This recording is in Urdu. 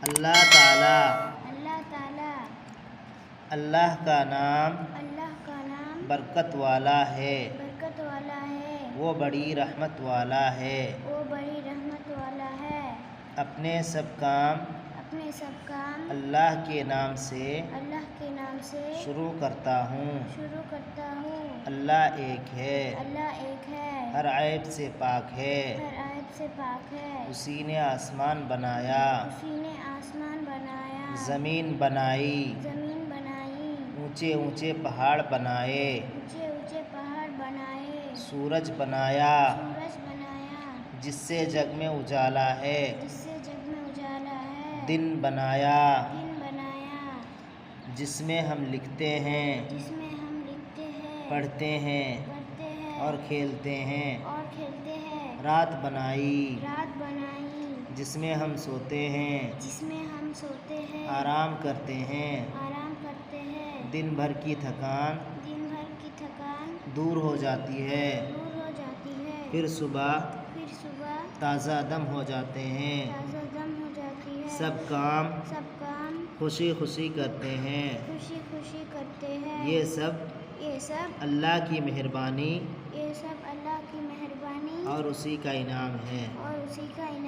اللہ تعالیٰ اللہ تعالیٰ اللہ کا نام اللہ کا نام برکت والا ہے، برکت والا ہے، وہ بڑی رحمت والا ہے۔ وہ بڑی رحمت والا ہے۔ اپنے سب کام اپنے سب کام اللہ کے نام سے اللہ کے نام سے شروع کرتا ہوں۔ شروع کرتا ہوں۔ اللہ ایک ہے، اللہ ایک ہے، ہر عیب سے پاک ہے۔ ہر عیب سے پاک ہے۔ اسی نے آسمان بنایا، اسی نے آسمان بنایا، زمین بنائی، زمین بنائی، اونچے اونچے پہاڑ بنائے، اونچے اونچے پہاڑ بنائے، سورج بنایا سورج بنایا، جس سے جگ میں اجالا ہے، جس سے جگ میں اجالا ہے، دن بنایا دن بنایا، جس میں ہم لکھتے ہیں، جس میں ہم لکھتے ہیں، پڑھتے ہیں پڑھتے ہیں اور کھیلتے ہیں، اور کھیلتے ہیں، رات بنائی رات بنائی جس میں ہم سوتے ہیں، جس میں ہم سوتے ہیں، آرام کرتے ہیں، آرام کرتے ہیں، دن بھر کی تھکان دن بھر کی تھکان دور ہو جاتی ہے، دور ہو جاتی ہے، پھر صبح صبح تازہ دم ہو جاتے ہیں۔ تازہ دم ہو جاتی ہے۔ سب کام سب کام خوشی خوشی کرتے ہیں۔ خوشی خوشی کرتے ہیں۔ یہ سب اللہ کی مہربانی یہ سب اللہ کی مہربانی اور اسی کا انعام ہے۔ اور اسی کا انعام